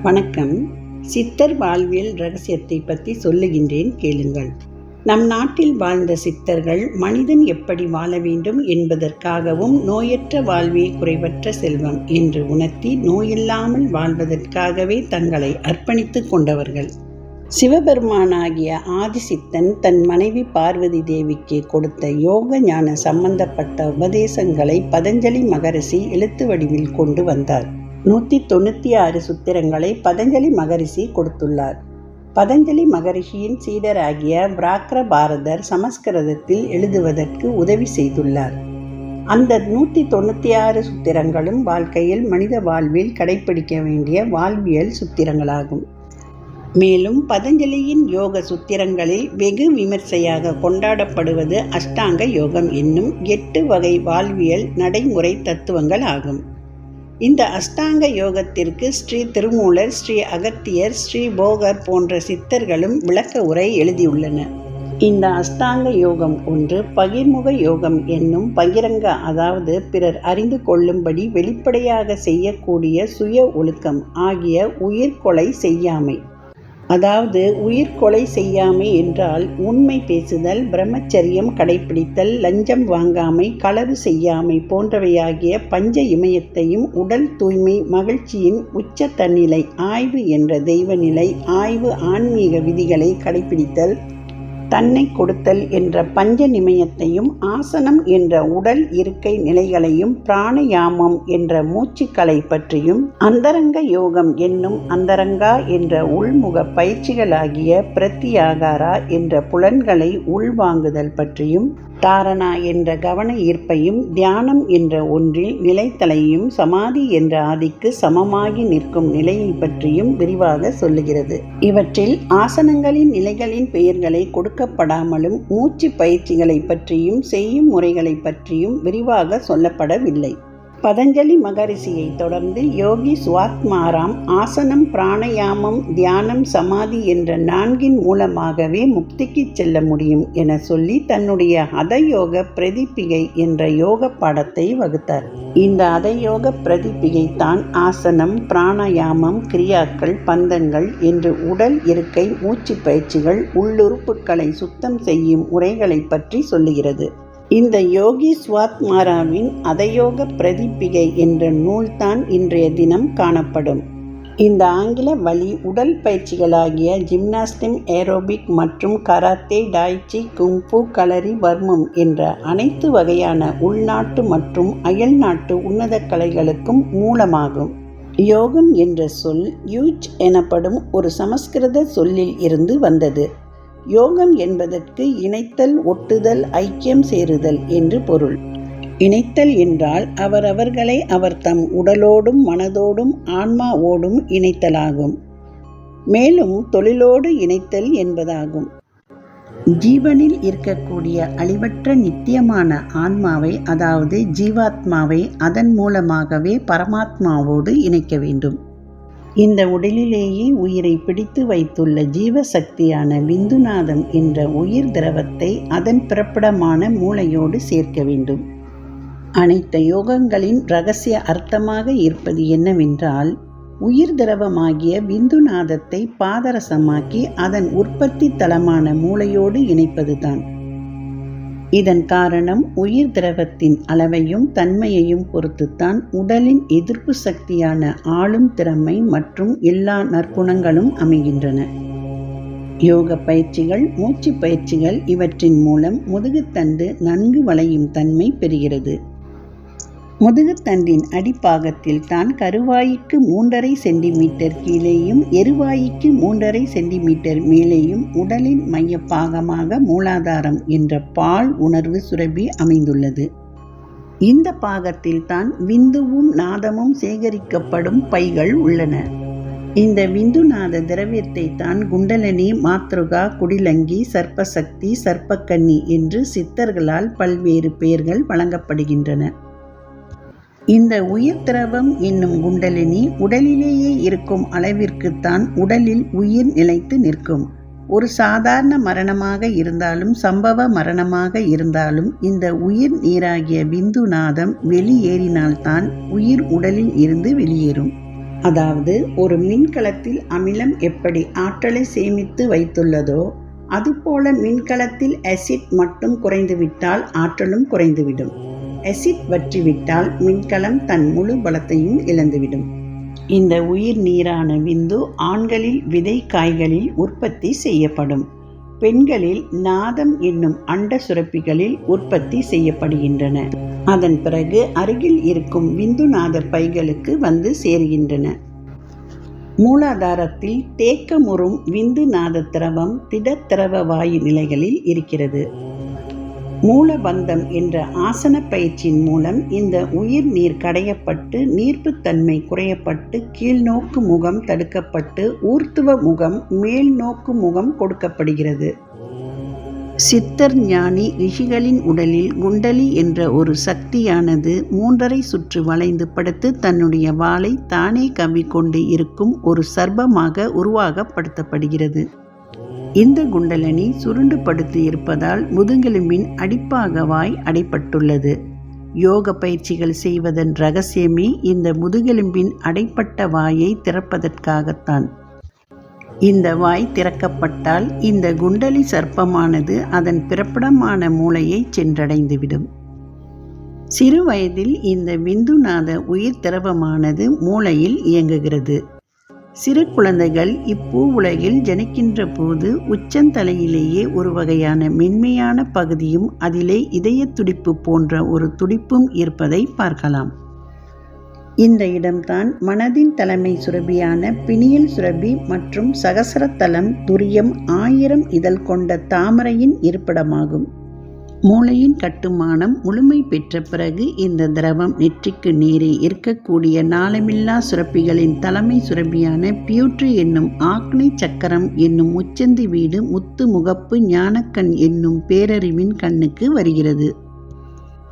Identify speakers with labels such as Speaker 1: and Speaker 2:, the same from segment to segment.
Speaker 1: வணக்கம். சித்தர் வாழ்வியல் ரகசியத்தை பற்றி சொல்லுகின்றேன், கேளுங்கள். நம் நாட்டில் வாழ்ந்த சித்தர்கள் மனிதன் எப்படி வாழ வேண்டும் என்பதற்காகவும் நோயற்ற வாழ்வே குறைவற்ற செல்வம் என்று உணர்த்தி நோயில்லாமல் வாழ்வதற்காகவே தங்களை அர்ப்பணித்து கொண்டவர்கள். சிவபெருமானாகிய ஆதிசித்தன் தன் மனைவி பார்வதி தேவிக்கு கொடுத்த யோக ஞான சம்பந்தப்பட்ட உபதேசங்களை பதஞ்சலி மகரிஷி எழுத்து வடிவில் கொண்டு வந்தார். 196 சூத்திரங்களை பதஞ்சலி மகரிஷி கொடுத்துள்ளார். பதஞ்சலி மகரிஷியின் சீடராகிய விராக்ர பாரதர் சமஸ்கிருதத்தில் எழுதுவதற்கு உதவி செய்துள்ளார். அந்த 196 சூத்திரங்களும் வாழ்க்கையில் மனித வாழ்வில் கடைபிடிக்க வேண்டிய வாழ்வியல் சூத்திரங்களாகும். மேலும் பதஞ்சலியின் யோக சூத்திரங்களில் வெகு விமர்சையாக கொண்டாடப்படுவது அஷ்டாங்க யோகம் என்னும் 8 வகை வாழ்வியல் நடைமுறை தத்துவங்கள் ஆகும். இந்த அஷ்டாங்க யோகத்திற்கு ஸ்ரீ திருமூலர், ஸ்ரீ அகத்தியர், ஸ்ரீ போகர் போன்ற சித்தர்களும் விளக்க உரை எழுதியுள்ளனர். இந்த அஷ்டாங்க யோகம் ஒன்று பகிர்முக யோகம் என்னும் பகிரங்க, அதாவது பிறர் அறிந்து கொள்ளும்படி வெளிப்படையாக செய்யக்கூடிய சுய ஒழுக்கம் ஆகிய உயிர்கொலை செய்யாமை. அதாவது உயிர்கொலை செய்யாமை என்றால் உண்மை பேசுதல், பிரம்மச்சரியம் கடைபிடித்தல், லஞ்சம் வாங்காமை, களவு செய்யாமை போன்றவையாகிய பஞ்ச இமயத்தையும், உடல் தூய்மை, மகிழ்ச்சியின் உச்ச தன்னிலை, ஆய்வு என்ற தெய்வநிலை, ஆய்வு ஆன்மீக விதிகளை கடைபிடித்தல், தன்னை கொடுத்தல் என்ற பஞ்ச நிமயத்தையும், ஆசனம் என்ற உடல் இருக்கை நிலைகளையும், பிராணயாமம் என்ற மூச்சுக்களை பற்றியும், அந்தரங்க யோகம் என்னும் அந்தரங்கா என்ற உள்முக பயிற்சிகளாகிய பிரத்தியாகாரா என்ற புலன்களை உள்வாங்குதல் பற்றியும், தாரணா என்ற கவன ஈர்ப்பையும், தியானம் என்ற ஒன்றில் நிலைத்தலையும், சமாதி என்ற ஆதிக்கு சமமாகி நிற்கும் நிலையை பற்றியும் விரிவாக சொல்லுகிறது. இவற்றில் ஆசனங்களின் நிலைகளின் பெயர்களை கொடுக்கப்படாமலும் மூச்சு பயிற்சிகளை பற்றியும் செய்யும் முறைகளை பற்றியும் விரிவாக சொல்லப்படவில்லை. பதஞ்சலி மகரிஷியை தொடர்ந்து யோகி சுவாத்மாராம் ஆசனம், பிராணயாமம், தியானம், சமாதி என்ற 4 மூலமாகவே முக்திக்கு செல்ல முடியும் என சொல்லி தன்னுடைய ஹதயோக பிரதிபிகை என்ற யோக பாடத்தை வகுத்தார். இந்த ஹதயோக பிரதிபிகை தான் ஆசனம், பிராணயாமம், கிரியாக்கள், பந்தங்கள் என்று உடல் இருக்கை, மூச்சு பயிற்சிகள், உள்ளுறுப்புகளை சுத்தம் செய்யும் முறைகளை பற்றி சொல்லுகிறது. இந்த யோகி சுவாத்மாராவின் அதயோக பிரதிபிகை என்ற நூல்தான் இன்றைய தினம் காணப்படும். இந்த ஆங்கில வழி உடல் பயிற்சிகளாகிய ஜிம்னாஸ்டிக், ஏரோபிக் மற்றும் கராத்தே, டாய்ச்சி, குங்ஃபு, களரி, வர்மம் என்ற அனைத்து வகையான உள்நாட்டு மற்றும் அயல்நாட்டு உன்னத கலைகளுக்கும் மூலமாகும். யோகம் என்ற சொல் யூச் எனப்படும் ஒரு சமஸ்கிருத சொல்லில் இருந்து வந்தது. யோகம் என்பதற்கு இணைத்தல், ஒட்டுதல், ஐக்கியம் சேருதல் என்று பொருள். இணைத்தல் என்றால் அவரவர்களை அவர் தம் உடலோடும் மனதோடும் ஆன்மாவோடும் இணைத்தலாகும். மேலும் தொழிலோடு இணைத்தல் என்பதாகும். ஜீவனில் இருக்கக்கூடிய அழிவற்ற நித்தியமான ஆன்மாவை, அதாவது ஜீவாத்மாவை அதன் மூலமாகவே பரமாத்மாவோடு இணைக்க வேண்டும். இந்த உடலிலேயே உயிரை பிடித்து வைத்துள்ள ஜீவசக்தியான விந்துநாதம் என்ற உயிர் திரவத்தை அதன் பிறப்பிடமான மூளையோடு சேர்க்க வேண்டும். அனைத்து யோகங்களின் இரகசிய அர்த்தமாக இருப்பது என்னவென்றால், உயிர் திரவமாகிய விந்துநாதத்தை பாதரசமாக்கி அதன் உற்பத்தி தலமான மூளையோடு இணைப்பதுதான். இதன் காரணம் உயிர் திரவத்தின் அளவையும் தன்மையையும் பொறுத்துத்தான் உடலின் எதிர்ப்பு சக்தியான ஆளும் திறமை மற்றும் எல்லா நற்குணங்களும் அமைகின்றன. யோக பயிற்சிகள், மூச்சு பயிற்சிகள் இவற்றின் மூலம் முதுகுத்தண்டு நன்கு வளையும் தன்மை பெறுகிறது. முதுகுத்தண்டின் அடிப்பாகத்தில் தான் கருவாய்க்கு 3.5 சென்டிமீட்டர் கீழேயும் எருவாய்க்கு 3.5 சென்டிமீட்டர் மேலேயும் உடலின் மைய பாகமாக மூலாதாரம் என்ற பால் உணர்வு சுரபி அமைந்துள்ளது. இந்த பாகத்தில் தான் விந்துவும் நாதமும் சேகரிக்கப்படும் பைகள் உள்ளன. இந்த விந்துநாத திரவியத்தை தான் குண்டலினி, மாத்ருகா, குடிலங்கி, சர்ப்பசக்தி, சர்ப்பக்கன்னி என்று சித்தர்களால் பல்வேறு பெயர்கள் வழங்கப்படுகின்றன. இந்த உயிர் திரவம் என்னும் குண்டலினி உடலிலேயே இருக்கும் அளவிற்குத்தான் உடலில் உயிர் நிலைத்து நிற்கும். ஒரு சாதாரண மரணமாக இருந்தாலும் சம்பவ மரணமாக இருந்தாலும் இந்த உயிர் நீராகிய விந்து நாதம் வெளியேறினால்தான் உயிர் உடலில் இருந்து வெளியேறும். அதாவது ஒரு மின்கலத்தில் அமிலம் எப்படி ஆற்றலை சேமித்து வைத்துள்ளதோ அதுபோல மின்கலத்தில் அசிட் மட்டும் குறைந்துவிட்டால் ஆற்றலும் குறைந்துவிடும். அசிட் வற்றிவிட்டால் மின்கலம் தன் முழு பலத்தையும் இழந்துவிடும். இந்த உயிர் நீரான விந்து ஆண்களில் விதை காய்களில் உற்பத்தி செய்யப்படும். பெண்களில் நாதம் என்னும் அண்ட சுரப்பிகளில் உற்பத்தி செய்யப்படுகின்றன. அதன் பிறகு அருகில் இருக்கும் விந்து நாத பைகளுக்கு வந்து சேருகின்றன. மூலாதாரத்தில் தேக்கமுறும் விந்து நாத திரவம் திட திரவ வாயு நிலைகளில் இருக்கிறது. மூலபந்தம் என்ற ஆசன பயிற்சியின் மூலம் இந்த உயிர் நீர் கடையப்பட்டு நீர்ப்புத்தன்மை குறையப்பட்டு கீழ்நோக்கு முகம் தடுக்கப்பட்டு ஊர்த்துவ முகம் மேல் நோக்கு முகம் கொடுக்கப்படுகிறது. சித்தர் ஞானி ரிஷிகளின் உடலில் குண்டலி என்ற ஒரு சக்தியானது 3.5 சுற்று வளைந்து படுத்து தன்னுடைய வாளை தானே கவ்விக்கொண்டு இருக்கும் ஒரு சர்ப்பமாக உருவாகப்படுத்தப்படுகிறது. இந்த குண்டலினி சுருண்டு படுத்து இருப்பதால் முதுகெலும்பின் அடிப்பாகவாய் அடைப்பட்டுள்ளது. யோக பயிற்சிகள் செய்வதன் இரகசியமே இந்த முதுகெலும்பின் அடைப்பட்ட வாயை திறப்பதற்காகத்தான். இந்த வாய் திறக்கப்பட்டால் இந்த குண்டலி சர்ப்பமானது அதன் பிறப்பிடமான மூளையை சென்றடைந்துவிடும். சிறு வயதில் இந்த விந்துநாத உயிர் திரவமானது மூளையில் இயங்குகிறது. சிறு குழந்தைகள் இப்பூ உலகில் ஜனிக்கின்ற போது உச்சந்தலையிலேயே ஒரு வகையான மென்மையான பகுதியும் அதிலே இதய துடிப்பு போன்ற ஒரு துடிப்பும் இருப்பதை பார்க்கலாம். இந்த இடம்தான் மனதின் தலைமை சுரபியான பினியல் சுரபி மற்றும் சகசரத்தலம் துரியம் 1000 இதழ் கொண்ட தாமரையின் இருப்பிடமாகும். மூளையின் கட்டுமானம் முழுமை பெற்ற பிறகு இந்த திரவம் நெற்றிக்கு நீரே இருக்கக்கூடிய நாளமில்லா சுரப்பிகளின் தலைமை சுரபியான பியூட்ரி என்னும் ஆக்னை சக்கரம் என்னும் உச்சந்தி வீடு முத்து முகப்பு ஞானக்கண் என்னும் பேரறிவின் கண்ணுக்கு வருகிறது.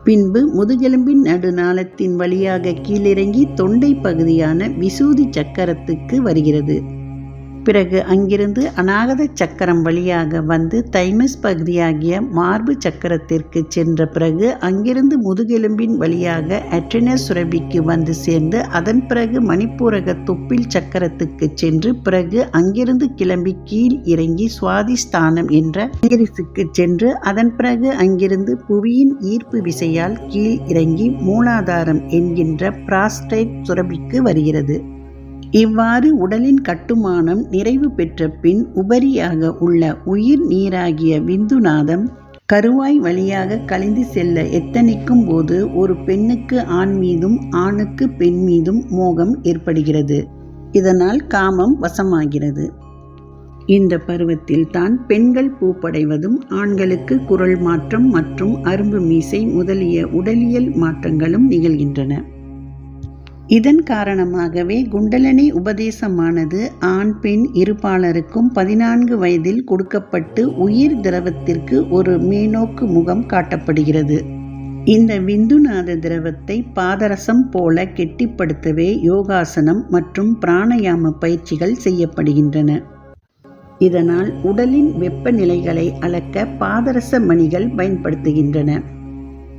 Speaker 1: பின்பு முதுகெலும்பின் நடுநாளத்தின் வழியாக கீழிறங்கி தொண்டை பகுதியான விசூதி சக்கரத்துக்கு வருகிறது. பிறகு அங்கிருந்து அநாகத சக்கரம் வழியாக வந்து தைமஸ் பகுதியாகிய மார்பு சக்கரத்திற்கு சென்ற பிறகு அங்கிருந்து முதுகெலும்பின் வழியாக அட்ரினஸ் சுரபிக்கு வந்து சேர்ந்து அதன் பிறகு மணிப்பூரக தொப்பில் சக்கரத்துக்கு சென்று பிறகு அங்கிருந்து கிளம்பி கீழ் இறங்கி சுவாதிஸ்தானம் என்ற நீரிசுக்கு சென்று அதன் பிறகு அங்கிருந்து புவியின் ஈர்ப்பு விசையால் கீழ் இறங்கி மூலாதாரம் என்கின்ற பிராஸ்டேட் சுரபிக்கு வருகிறது. இவ்வாறு உடலின் கட்டுமானம் நிறைவு பெற்ற பின் உபரியாக உள்ள உயிர் நீராகிய விந்துநாதம் கருவாய் வழியாக கழிந்து செல்ல எத்தனிக்கும் போது ஒரு பெண்ணுக்கு ஆண் மீதும் ஆணுக்கு பெண் மீதும் மோகம் ஏற்படுகிறது. இதனால் காமம் வசமாகிறது. இந்த பருவத்தில் தான் பெண்கள் பூப்படைவதும் ஆண்களுக்கு குரல் மாற்றம் மற்றும் அரும்பு மீசை முதலிய உடலியல் மாற்றங்களும் நிகழ்கின்றன. இதன் காரணமாகவே குண்டலினி உபதேசமானது ஆண் பெண் இருபாலருக்கும் 14 வயதில் கொடுக்கப்பட்டு உயிர் திரவத்திற்கு ஒரு மேனோக்கு முகம் காட்டப்படுகிறது. இந்த விந்துநாத திரவத்தை பாதரசம் போல கெட்டிப்படுத்தவே யோகாசனம் மற்றும் பிராணயாம பயிற்சிகள் செய்யப்படுகின்றன. இதனால் உடலின் வெப்பநிலைகளை அளக்க பாதரச மணிகள் பயன்படுத்துகின்றன.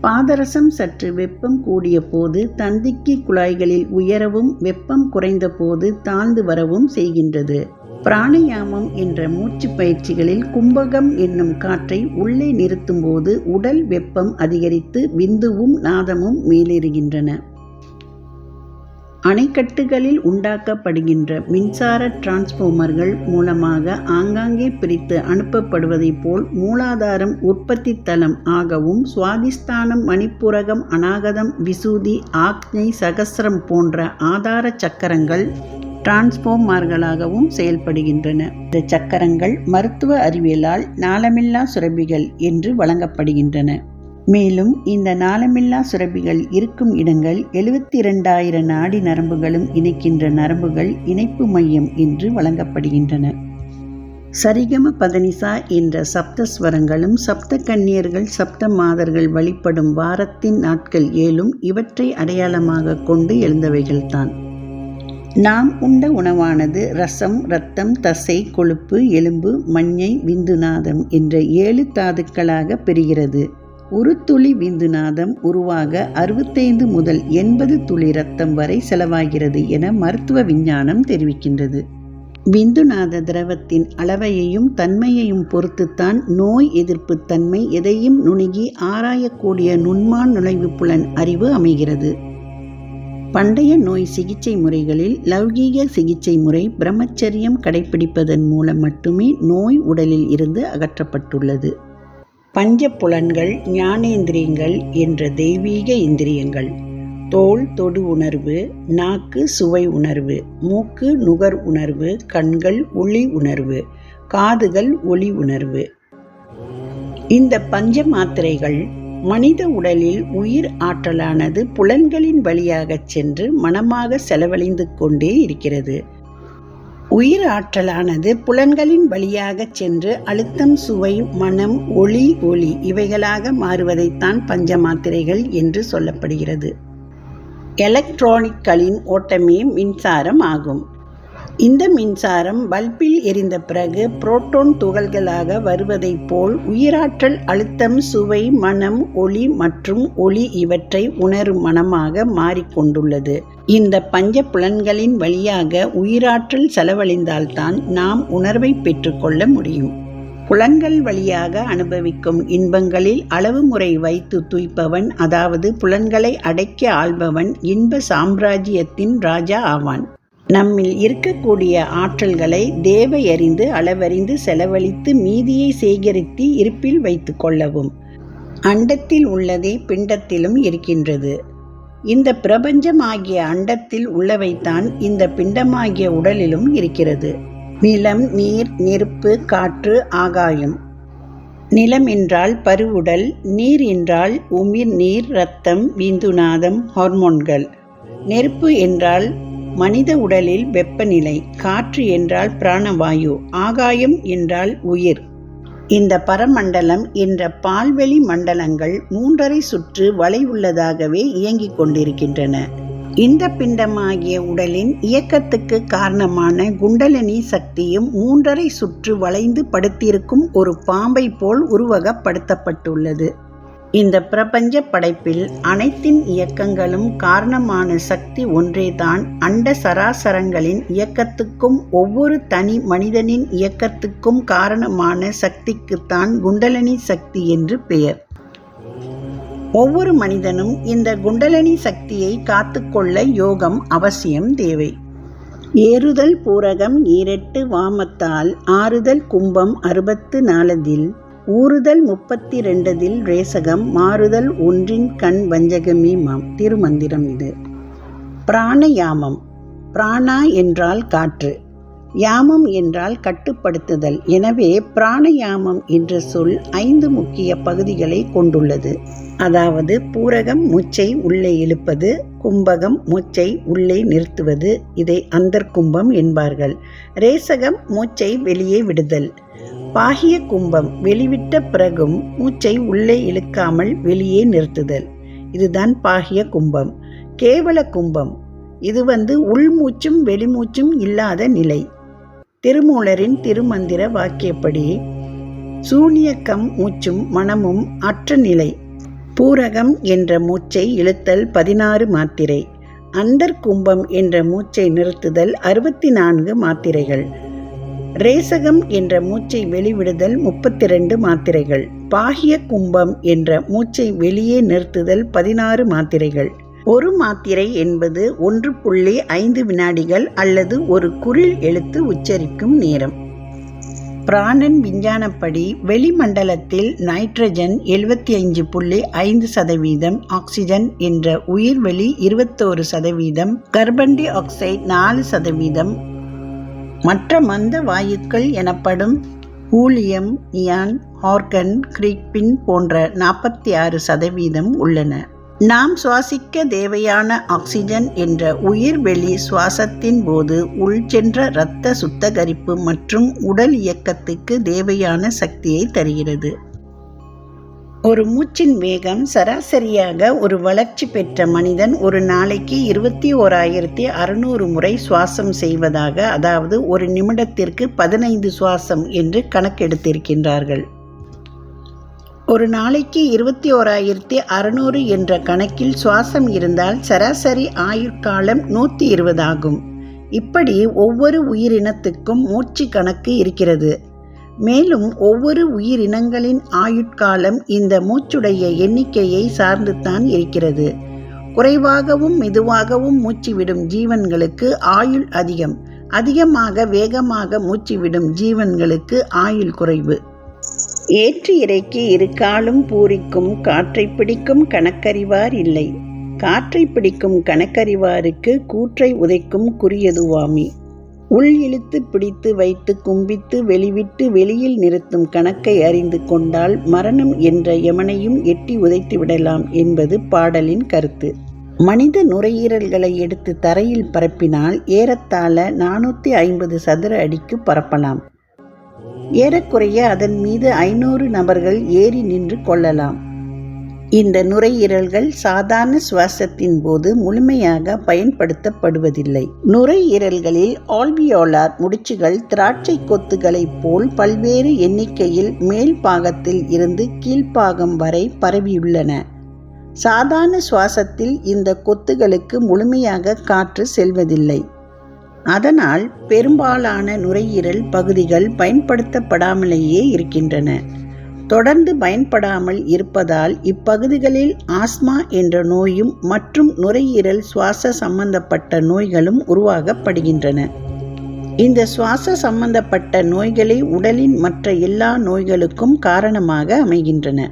Speaker 1: பாதரசம் சற்று வெப்பம் கூடிய போது தந்திக்கு குழாய்களில் உயரவும் வெப்பம் குறைந்த போது தாழ்ந்து வரவும் செய்கின்றது. பிராணயாமம் என்ற மூச்சு பயிற்சிகளில் கும்பகம் என்னும் காற்றை உள்ளே நிறுத்தும் போது உடல் வெப்பம் அதிகரித்து விந்துவும் நாதமும் மேலேறுகின்றன. அணைக்கட்டுகளில் உண்டாக்கப்படுகின்ற மின்சார டிரான்ஸ்ஃபார்மர்கள் மூலமாக ஆங்காங்கே பிரித்து அனுப்பப்படுவதைப் போல் மூலாதாரம் உற்பத்தி தலம் ஆகவும் சுவாதிஸ்தானம் மணிப்புரகம் அநாகதம் விசூதி ஆக்ஞை சகஸ்ரம் போன்ற ஆதார சக்கரங்கள் டிரான்ஸ்ஃபார்மர்களாகவும் செயல்படுகின்றன. இந்த சக்கரங்கள் மருத்துவ அறிவியலால் நாளமில்லா சுரபிகள் என்று வழங்கப்படுகின்றன. மேலும் இந்த நாளமில்லா சுரபிகள் இருக்கும் இடங்கள் 72,000 நாடி நரம்புகளும் இணைக்கின்ற நரம்புகள் இணைப்பு மையம் என்று வழங்கப்படுகின்றன. சரிகம பதனிசா என்ற சப்தஸ்வரங்களும் சப்த கன்னியர்கள் சப்த மாதர்கள் வழிபடும் வாரத்தின் நாட்கள் 7 இவற்றை அடையாளமாக கொண்டு எழுந்தவைகள்தான். நாம் உண்ட உணவானது ரசம், இரத்தம், தசை, கொழுப்பு, எலும்பு, மஞ்ஞை, விந்துநாதம் என்ற 7 தாதுக்களாக பிரிகிறது. ஒரு துளி விந்துநாதம் உருவாக 65 முதல் 80 துளி இரத்தம் வரை செலவாகிறது என மருத்துவ விஞ்ஞானம் தெரிவிக்கின்றது. விந்துநாத திரவத்தின் அளவையையும் தன்மையையும் பொறுத்துத்தான் நோய் எதிர்ப்பு தன்மை, எதையும் நுணுகி ஆராயக்கூடிய நுண்மான் நுழைவு புலன் அறிவு அமைகிறது. பண்டைய நோய் சிகிச்சை முறைகளில் லௌகீக சிகிச்சை முறை பிரம்மச்சரியம் கடைபிடிப்பதன் மூலம் மட்டுமே நோய் உடலில் இருந்து அகற்றப்பட்டுள்ளது. பஞ்ச புலன்கள் ஞானேந்திரியங்கள் என்ற தெய்வீக இந்திரியங்கள். தோல் தொடு உணர்வு, நாக்கு சுவை உணர்வு, மூக்கு நுகர் உணர்வு, கண்கள் ஒளி உணர்வு, காதுகள் ஒலி உணர்வு. இந்த பஞ்ச மாத்திரைகள் மனித உடலில் உயிர் ஆற்றலானது புலன்களின் வழியாக சென்று மனமாக செலவழிந்து கொண்டே இருக்கிறது. உயிர் ஆற்றலானது புலன்களின் வழியாக சென்று அழுத்தம், சுவை, மனம், ஒளி இவைகளாக மாறுவதைத்தான் பஞ்ச மாத்திரைகள் என்று சொல்லப்படுகிறது. எலக்ட்ரானிக்களின் ஓட்டமே மின்சாரம் ஆகும். இந்த மின்சாரம் பல்பில் எரிந்த பிறகு புரோட்டான் துகள்களாக வருவதைப் போல் உயிராற்றல் அழுத்தம், சுவை, மனம், ஒளி மற்றும் ஒளி இவற்றை உணரும் மனமாக மாறிக்கொண்டுள்ளது. இந்த பஞ்ச புலன்களின் வழியாக உயிராற்றல் செலவழிந்தால்தான் நாம் உணர்வை பெற்றுக்கொள்ள முடியும். புலன்கள் வழியாக அனுபவிக்கும் இன்பங்களில் அளவு முறை வைத்து துய்ப்பவன், அதாவது புலன்களை அடக்கி ஆள்பவன் இன்ப சாம்ராஜ்யத்தின் ராஜா ஆவான். நம்மில் இருக்கக்கூடிய ஆற்றல்களை தேவை அறிந்து அளவறிந்து செலவழித்து மீதியை சேகரித்து இருப்பில் வைத்து கொள்ளவும். அண்டத்தில் உள்ளதே பிண்டத்திலும் இருக்கின்றது. இந்த பிரபஞ்சமாகிய அண்டத்தில் உள்ளவைத்தான் இந்த பிண்டமாகிய உடலிலும் இருக்கிறது. நிலம், நீர், நெருப்பு, காற்று, ஆகாயம். நிலம் என்றால் பருவுடல், நீர் என்றால் உமிர் நீர், இரத்தம், விந்துநாதம், ஹார்மோன்கள். நெருப்பு என்றால் மனித உடலில் வெப்பநிலை, காற்று என்றால் பிராணவாயு, ஆகாயம் என்றால் உயிர். இந்த பரமண்டலம் என்ற பால்வெளி மண்டலங்கள் 3.5 சுற்று வளைவுள்ளதாகவே இயங்கிக் கொண்டிருக்கின்றன. இந்த பிண்டமாகிய உடலின் இயக்கத்துக்கு காரணமான குண்டலினி சக்தியும் 3.5 சுற்று வளைந்து படுத்திருக்கும் ஒரு பாம்பை போல் உருவகப்படுத்தப்பட்டுள்ளது. இந்த பிரபஞ்ச படைப்பில் அனைத்தின் இயக்கங்களும் காரணமான சக்தி ஒன்றேதான். அண்ட சராசரங்களின் இயக்கத்துக்கும் ஒவ்வொரு தனி மனிதனின் இயக்கத்துக்கும் காரணமான சக்திக்குத்தான் குண்டலினி சக்தி என்று பெயர். ஒவ்வொரு மனிதனும் இந்த குண்டலினி சக்தியை காத்துக்கொள்ள யோகம் அவசியம் தேவை. ஏறுதல் பூரகம் 8 வாமத்தால், ஆறுதல் கும்பம் 64 ஊறுதல் 32 ரேசகம், மாறுதல் 1 கண் வஞ்சகமீமாம். திருமந்திரம் இது. பிராணயாமம். பிராணா என்றால் காற்று, யாமம் என்றால் கட்டுப்படுத்துதல். எனவே பிராணயாமம் என்ற சொல் 5 முக்கிய பகுதிகளை கொண்டுள்ளது. அதாவது பூரகம் மூச்சை உள்ளே இழுப்பது, கும்பகம் மூச்சை உள்ளே நிறுத்துவது, இதை அந்தர்கும்பம் என்பார்கள். ரேசகம் மூச்சை வெளியே விடுதல். பாகிய கும்பம் வெளிவிட்ட பிறகும் மூச்சை உள்ளே இழுக்காமல் வெளியே நிறுத்துதல், இதுதான் பாகிய கும்பம். கேவல கும்பம், இது உள்மூச்சும் வெளிமூச்சும் இல்லாத நிலை. திருமூலரின் திருமந்திர வாக்கியப்படி சூனியக்கம் மூச்சும் மனமும் அற்ற நிலை. பூரகம் என்ற மூச்சை இழுத்தல் 16 மாத்திரை, அந்தர்கும்பம் என்ற மூச்சை நிறுத்துதல் 64 மாத்திரைகள், ரேசகம் என்ற மூச்சை வெளிவிடுதல் 32 மாத்திரைகள், பாகிய கும்பம் என்ற மூச்சை வெளியே நிறுத்துதல் 16 மாத்திரைகள். ஒரு மாத்திரை என்பது 1.5 வினாடிகள் அல்லது ஒரு குறில் எழுத்து உச்சரிக்கும் நேரம். பிராணன் விஞ்ஞானப்படி வெளிமண்டலத்தில் நைட்ரஜன் 75.5%, ஆக்சிஜன் என்ற உயிர்வெளி 21%, கார்பன் டை ஆக்சைடு 4%, மற்ற மந்த வாயுக்கள் எனப்படும் ஹூலியம், நியான், ஆர்கன், கிரிப்டின் போன்ற 46% உள்ளன. நாம் சுவாசிக்க தேவையான ஆக்சிஜன் என்ற உயிர்வெளி சுவாசத்தின் போது உள்சென்ற இரத்த சுத்தகரிப்பு மற்றும் உடல் இயக்கத்துக்கு தேவையான சக்தியை தருகிறது. ஒரு மூச்சின் வேகம் சராசரியாக ஒரு வளர்ச்சி பெற்ற மனிதன் ஒரு நாளைக்கு 21,600 முறை சுவாசம் செய்வதாக, அதாவது ஒரு நிமிடத்திற்கு 15 சுவாசம் என்று கணக்கெடுத்திருக்கின்றார்கள். ஒரு நாளைக்கு 21,600 என்ற கணக்கில் சுவாசம் இருந்தால் சராசரி ஆயுட்காலம் 120 ஆகும். இப்படி ஒவ்வொரு உயிரினத்துக்கும் மூச்சு கணக்கு இருக்கிறது. மேலும் ஒவ்வொரு உயிரினங்களின் ஆயுட்காலம் இந்த மூச்சுடைய எண்ணிக்கையை சார்ந்துதான் இருக்கிறது. குறைவாகவும் மெதுவாகவும் மூச்சுவிடும் ஜீவன்களுக்கு ஆயுள் அதிகம், அதிகமாக வேகமாக மூச்சுவிடும் ஜீவன்களுக்கு ஆயுள் குறைவு. ஏற்று இறைக்கு இரு காலும் பூரிக்கும் காற்றை பிடிக்கும் கணக்கறிவார் இல்லை. காற்றை பிடிக்கும் கணக்கறிவாருக்கு கூற்றை உதைக்கும் குறியதுவாமி. உள் இழுத்து பிடித்து வைத்து கும்பித்து வெளிவிட்டு வெளியில் நிறுத்தும் கணக்கை அறிந்து கொண்டால் மரணம் என்ற யமனையும் எட்டி உதைத்து விடலாம் என்பது பாடலின் கருத்து. மனித நுரையீரல்களை எடுத்து தரையில் பரப்பினால் ஏறத்தாழ 450 சதுர அடிக்கு பரப்பலாம். ஏறக்குறைய அதன் மீது 500 நபர்கள் ஏறி நின்று கொள்ளலாம். இந்த நுரையீரல்கள் சாதாரண சுவாசத்தின் போது முழுமையாக பயன்படுத்தப்படுவதில்லை. நுரையீரல்களில் ஆல்வியோலார் முடிச்சுகள் திராட்சை கொத்துகளைப் போல் பல்வேறு எண்ணிக்கையில் மேல் பாகத்தில் இருந்து கீழ்ப்பாகம் வரை பரவியுள்ளன. சாதாரண சுவாசத்தில் இந்த கொத்துகளுக்கு முழுமையாக காற்று செல்வதில்லை. அதனால் பெரும்பாலான நுரையீரல் பகுதிகள் பயன்படுத்தப்படாமலேயே இருக்கின்றன. தொடர்ந்து பயன்படாமல் இருப்பதால் இப்பகுதிகளில் ஆஸ்மா என்ற நோயும் மற்றும் நுரையீரல் சுவாச சம்பந்தப்பட்ட நோய்களும் உருவாகப்படுகின்றன. இந்த சுவாச சம்பந்தப்பட்ட நோய்களே உடலின் மற்ற எல்லா நோய்களுக்கும் காரணமாக அமைகின்றன.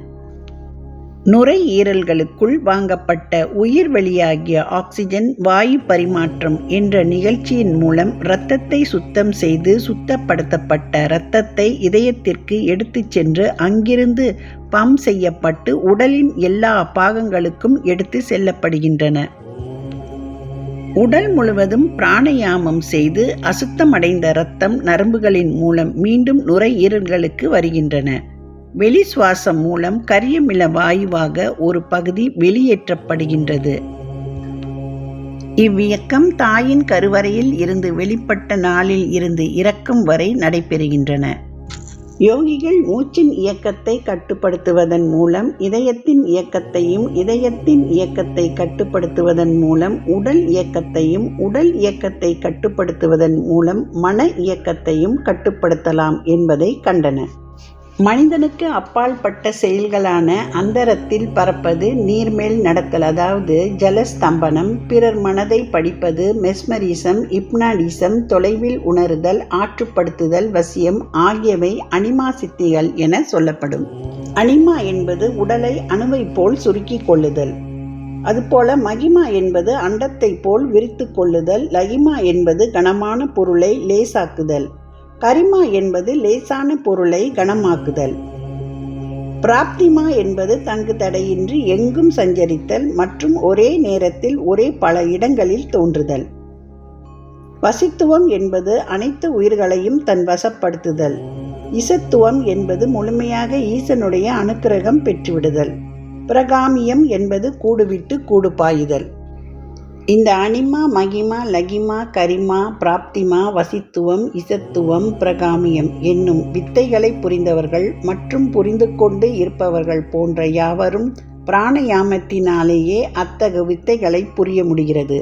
Speaker 1: நுரையீரல்களுக்குள் வாங்கப்பட்ட உயிர் வெளியாகிய ஆக்சிஜன் வாயு பரிமாற்றம் என்ற நிகழ்ச்சியின் மூலம் இரத்தத்தை சுத்தம் செய்து சுத்தப்படுத்தப்பட்ட இரத்தத்தை இதயத்திற்கு எடுத்துச் சென்று அங்கிருந்து பம்ப் செய்யப்பட்டு உடலின் எல்லா பாகங்களுக்கும் எடுத்து செல்லப்படுகின்றன. உடல் முழுவதும் பிராணயாமம் செய்து அசுத்தமடைந்த இரத்தம் நரம்புகளின் மூலம் மீண்டும் நுரையீரல்களுக்கு வருகின்றன. வெளி சுவாசம் மூலம் கரியமில வாயுவாக ஒரு பகுதி வெளியேற்றப்படுகின்றது. இவ்வியக்கம் தாயின் கருவறையில் இருந்து வெளிப்பட்ட நாளில் இருந்து இறக்கும் வரை நடைபெறுகின்றன. யோகிகள் மூச்சின் இயக்கத்தை கட்டுப்படுத்துவதன் மூலம் இதயத்தின் இயக்கத்தையும், இதயத்தின் இயக்கத்தை கட்டுப்படுத்துவதன் மூலம் உடல் இயக்கத்தையும், உடல் இயக்கத்தை கட்டுப்படுத்துவதன் மூலம் மன இயக்கத்தையும் கட்டுப்படுத்தலாம் என்பதை கண்டனர். மனிதனுக்கு அப்பாற்பட்ட செயல்களான அந்தரத்தில் பறப்பது, நீர்மேல் நடத்தல் அதாவது ஜலஸ்தம்பனம், பிறர் மனதை படிப்பது, மெஸ்மரிசம், இப்னாடிசம், தொலைவில் உணருதல், ஆற்றுப்படுத்துதல், வசியம் ஆகியவை அனிமா சித்திகள் என சொல்லப்படும். அனிமா என்பது உடலை அணுவை போல் சுருக்கி கொள்ளுதல். அதுபோல மகிமா என்பது அண்டத்தை போல் விரித்து கொள்ளுதல். லகிமா என்பது கனமான பொருளை லேசாக்குதல். கரிமா என்பது லேசான பொருளை கனமாக்குதல். பிராப்திமா என்பது தங்கு தடையின்றி எங்கும் சஞ்சரித்தல் மற்றும் ஒரே நேரத்தில் பல இடங்களில் தோன்றுதல். வசித்துவம் என்பது அனைத்து உயிர்களையும் தன் வசப்படுத்துதல். இசத்துவம் என்பது முழுமையாக ஈசனுடைய அனுக்கிரகம் பெற்றுவிடுதல். பிரகாமியம் என்பது கூடுவிட்டு கூடு பாயுதல். இந்த அனிமா, மகிமா, லகிமா, கரிமா, பிராப்திமா, வசித்துவம், இசத்துவம், பிரகாமியம் என்னும் வித்தைகளை புரிந்தவர்கள் மற்றும் புரிந்து கொண்டு இருப்பவர்கள் போன்ற யாவரும் பிராணயாமத்தினாலேயே அத்தகு வித்தைகளை புரிய முடிகிறது.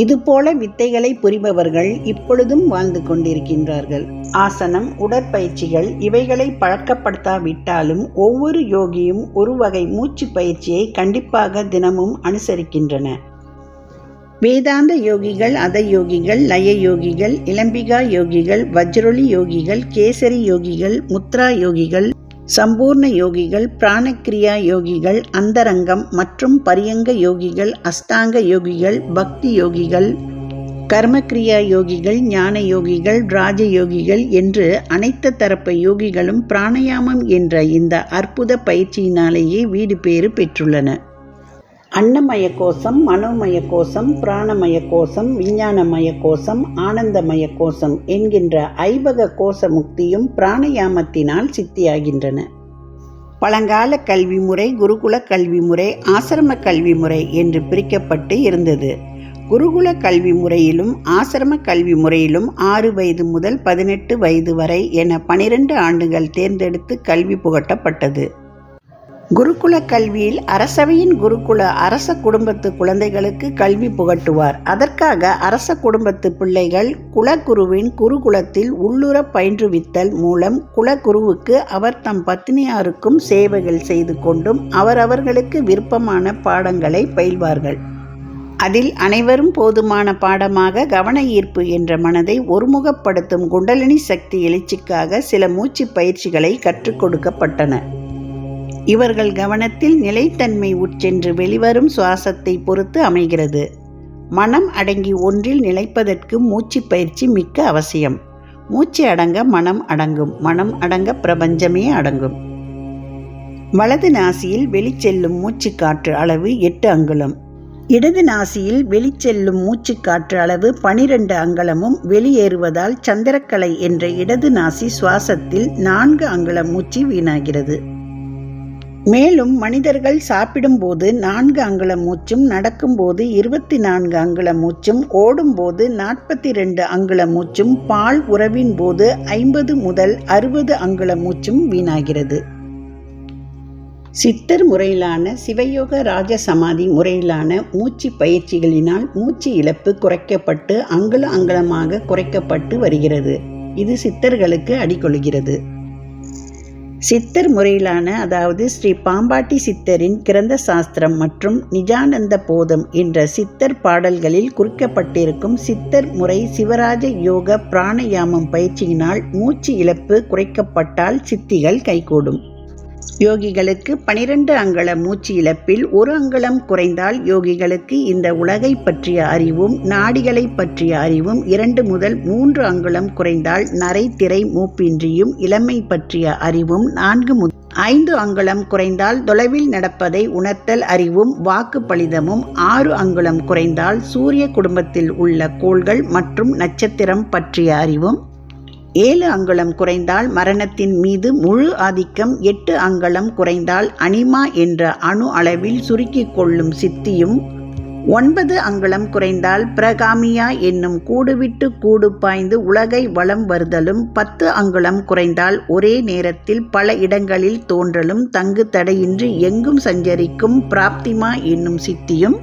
Speaker 1: இதுபோல வித்தைகளை புரிபவர்கள் இப்பொழுதும் வாழ்ந்து கொண்டிருக்கின்றார்கள். ஆசனம், உடற்பயிற்சிகள் இவைகளை பழக்கப்படுத்தாவிட்டாலும் ஒவ்வொரு யோகியும் ஒரு வகை மூச்சு பயிற்சியை கண்டிப்பாக தினமும் அனுசரிக்கின்றன. வேதாந்த யோகிகள், அத யோகிகள், லய யோகிகள், இளம்பிகா யோகிகள், வஜ்ரொலி யோகிகள், கேசரி யோகிகள், முத்ரா யோகிகள், சம்பூர்ண யோகிகள், பிராணக்கிரியா யோகிகள், அந்தரங்கம் மற்றும் பரியங்க யோகிகள், அஷ்டாங்க யோகிகள், பக்தி யோகிகள், கர்மக்கிரியா யோகிகள், ஞான யோகிகள், ராஜ யோகிகள் என்று அனைத்து தரப்பு யோகிகளும் பிராணயாமம் என்ற இந்த அற்புத பயிற்சியினாலேயே வீடு பேறு பெற்றுள்ளன. அன்னமய கோஷம், மனோமய கோஷம், பிராணமய கோஷம், விஞ்ஞானமய கோஷம், ஆனந்தமய கோஷம் என்கின்ற ஐவக கோஷ முக்தியும் பிராணயாமத்தினால் சித்தியாகின்றன. பழங்கால கல்வி முறை குருகுல கல்வி முறை, ஆசிரம கல்வி முறை என்று பிரிக்கப்பட்டு இருந்தது. குருகுல கல்வி முறையிலும் ஆசிரம கல்வி முறையிலும் 6 வயது முதல் 18 வயது வரை என 12 ஆண்டுகள் தேர்ந்தெடுத்து கல்வி புகட்டப்பட்டது. குருகுல கல்வியில் அரசவையின் குருகுல அரச குடும்பத்து குழந்தைகளுக்கு கல்வி புகட்டுவார். அதற்காக அரச குடும்பத்து பிள்ளைகள் குலகுருவின் குருகுலத்தில் உள்ளுர பயின்றுவித்தல் மூலம் குலகுருவுக்கு அவர் தம் பத்தினியாருக்கும் சேவைகள் செய்து கொண்டும் அவரவர்களுக்கு விருப்பமான பாடங்களை பயில்வார்கள். அதில் அனைவரும் போதுமான பாடமாக கவன ஈர்ப்பு என்ற மனதை ஒருமுகப்படுத்தும் குண்டலினி சக்தி எழுச்சிக்காக சில மூச்சு பயிற்சிகளை கற்றுக் கொடுக்கப்பட்டன. இவர்கள் கவனத்தில் நிலைத்தன்மை உட்சென்று வெளிவரும் சுவாசத்தை பொறுத்து அமைகிறது. மனம் அடங்கி ஒன்றில் நிலைப்பதற்கு மூச்சு பயிற்சி மிக்க அவசியம். மூச்சு அடங்க மனம் அடங்கும், மனம் அடங்க பிரபஞ்சமே அடங்கும். வலது நாசியில் வெளிச்செல்லும் மூச்சு காற்று அளவு 8 அங்குலம், இடது நாசியில் வெளிச்செல்லும் மூச்சு காற்று அளவு 12 அங்குலமும் வெளியேறுவதால் சந்திரக்கலை என்ற இடது நாசி சுவாசத்தில் 4 அங்குலம் மூச்சு வீணாகிறது. மேலும் மனிதர்கள் சாப்பிடும்போது 4 அங்குலம் மூச்சும், நடக்கும்போது 24 அங்குலம் மூச்சும், ஓடும்போது 42 அங்குலம் மூச்சும், பால் உறவின் போது 50 முதல் 60 அங்குலம் மூச்சும் வீணாகிறது. சித்தர் முறையிலான சிவயோக ராஜசமாதி முறையிலான மூச்சு பயிற்சிகளினால் மூச்சு இழப்பு குறைக்கப்பட்டு அங்குலமாக குறைக்கப்பட்டு வருகிறது. இது சித்தர்களுக்கு அடிகொள்கிறது. சித்தர் முறையிலான அதாவது ஸ்ரீ பாம்பாட்டி சித்தரின் கிரந்த சாஸ்திரம் மற்றும் நிஜானந்த போதம் என்ற சித்தர் பாடல்களில் குறிக்கப்பட்டிருக்கும் சித்தர் முறை சிவராஜ யோக பிராணயாமம் பயிற்சியினால் மூச்சு இழப்பு குறைக்கப்பட்டால் சித்திகள் கைகூடும். யோகிகளுக்கு 12 அங்குல மூச்சு இழப்பில் 1 அங்குலம் குறைந்தால் யோகிகளுக்கு இந்த உலகை பற்றிய அறிவும் நாடிகளை பற்றிய அறிவும் 2 முதல் 3 அங்குலம் குறைந்தால் நரை திரை மூப்பின்றியும் இளமை பற்றிய அறிவும் 4 முதல் 5 அங்குலம் குறைந்தால் தொலைவில் நடப்பதை உணர்த்தல் அறிவும் வாக்கு பலிதமும் 6 அங்குலம் குறைந்தால் சூரிய குடும்பத்தில் உள்ள கோள்கள் மற்றும் நட்சத்திரம் பற்றிய அறிவும் 7 அங்குலம் குறைந்தால் மரணத்தின் மீது முழு ஆதிக்கம் 8 அங்குலம் குறைந்தால் அனிமா என்ற அணு அளவில் சுருக்கிக் கொள்ளும் சித்தியும் 9 அங்குலம் குறைந்தால் பிரகாமியா என்னும் கூடுவிட்டு கூடு பாய்ந்து உலகை வலம் வருதலும் 10 அங்குலம் குறைந்தால் ஒரே நேரத்தில் பல இடங்களில் தோன்றலும் தங்கு தடையின்றி எங்கும் சஞ்சரிக்கும் பிராப்திமா என்னும் சித்தியும்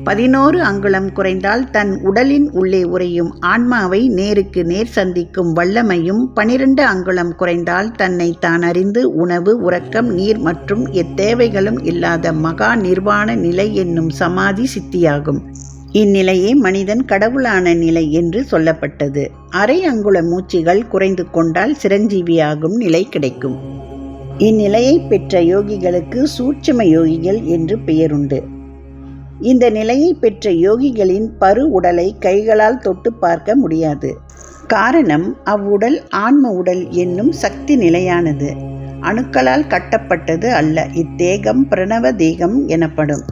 Speaker 1: 11 அங்குலம் குறைந்தால் தன் உடலின் உள்ளே உறையும் ஆன்மாவை நேருக்கு நேர் சந்திக்கும் வல்லமையும் 12 அங்குலம் குறைந்தால் தன்னை தான் அறிந்து உணவு உறக்கம் நீர் மற்றும் எத்தேவைகளும் இல்லாத மகா நிர்வாண நிலை என்னும் சமாதி சித்தியாகும். இந்நிலையே மனிதன் கடவுளான நிலை என்று சொல்லப்பட்டது. அரை அங்குல மூச்சுகள் குறைந்து கொண்டால் சிரஞ்சீவியாகும் நிலை கிடைக்கும். இந்நிலையை பெற்ற யோகிகளுக்கு சூட்சும யோகிகள் என்று பெயருண்டு. இந்த நிலையை பெற்ற யோகிகளின் பரு உடலை கைகளால் தொட்டு பார்க்க முடியாது. காரணம், அவ்வுடல் ஆன்ம உடல் என்னும் சக்தி நிலையானது, அணுக்களால் கட்டப்பட்டது அல்ல. இத்தேகம் பிரணவ தேகம் எனப்படும்.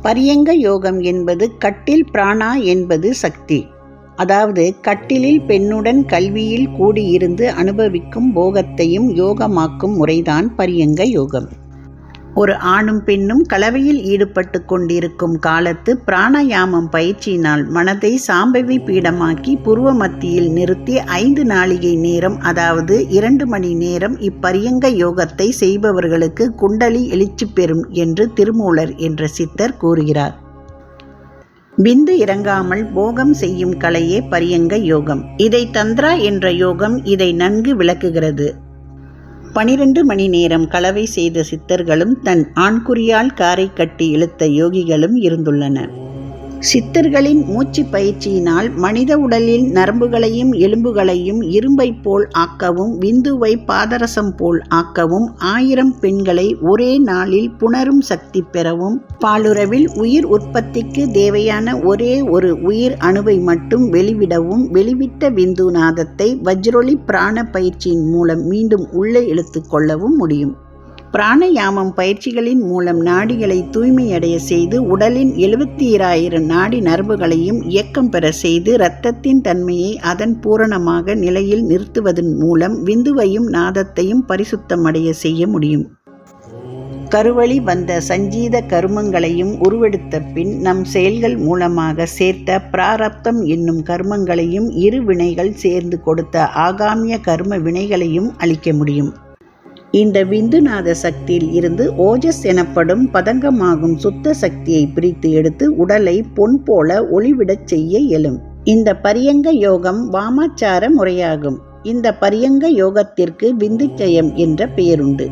Speaker 1: பரியங்க யோகம் என்பது கட்டில், பிராணா என்பது சக்தி. அதாவது கட்டிலில் பெண்ணுடன் கல்வியில் கூடியிருந்து அனுபவிக்கும் போகத்தையும் யோகமாக்கும் முறைதான் பரியங்க யோகம். ஒரு ஆணும் பெண்ணும் கலவையில் ஈடுபட்டு கொண்டிருக்கும் காலத்து பிராணாயாமம் பயிற்சியினால் மனதை சாம்பவி பீடமாக்கி புருவ மத்தியில் நிறுத்தி 5 நாழிகை நேரம் அதாவது 2 மணி நேரம் இப்பரியங்க யோகத்தை செய்பவர்களுக்கு குண்டலி எழுச்சி பெறும் என்று திருமூலர் என்ற சித்தர் கூறுகிறார். பிந்து இறங்காமல் போகம் செய்யும் கலையே பரியங்க யோகம். இதை தந்திரா என்ற யோகம் இதை நன்கு விளக்குகிறது. 12 மணி நேரம் கலவை செய்த சித்தர்களும் தன் ஆண்குறியால் காரை கட்டி இழுத்த யோகிகளும் இருந்துள்ளன. சித்தர்களின் மூச்சு பயிற்சியினால் மனித உடலில் நரம்புகளையும் எலும்புகளையும் இரும்பை போல் ஆக்கவும் விந்துவை பாதரசம் போல் ஆக்கவும் 1000 பெண்களை ஒரே நாளில் புணரும் சக்தி பெறவும் பாலுறவில் உயிர் உற்பத்திக்கு தேவையான ஒரே ஒரு உயிர் அணுவை மட்டும் வெளிவிடவும் வெளிவிட்ட விந்து நாதத்தை வஜ்ரொலி பிராண பயிற்சியின் மூலம் மீண்டும் உள்ளே இழுத்து கொள்ளவும் முடியும். பிராணயாமம் பயிற்சிகளின் மூலம் நாடிகளை தூய்மையடைய செய்து உடலின் 72,000 நாடி நரம்புகளையும் இயக்கம் பெற செய்து இரத்தத்தின் தன்மையை அதன் பூரணமாக நிலையில் நிறுத்துவதன் மூலம் விந்துவையும் நாதத்தையும் பரிசுத்தமடைய செய்ய முடியும். கருவழி வந்த சஞ்சீத கருமங்களையும் உருவெடுத்த பின் நம் செயல்கள் மூலமாக சேர்த்த பிராரப்தம் என்னும் கர்மங்களையும் இரு வினைகள் சேர்ந்து கொடுத்த ஆகாமிய கர்ம வினைகளையும் அழிக்க முடியும். இந்த விந்துநாத சக்தியில் இருந்து ஓஜஸ் எனப்படும் பதங்கமாகும் சுத்த சக்தியை பிரித்து எடுத்து உடலை பொன் போல ஒளிவிடச் செய்ய இயலும். இந்த பரியங்க யோகம் வாமாச்சார முறையாகும். இந்த பரியங்க யோகத்திற்கு விந்துச்சயம் என்ற பெயருண்டு.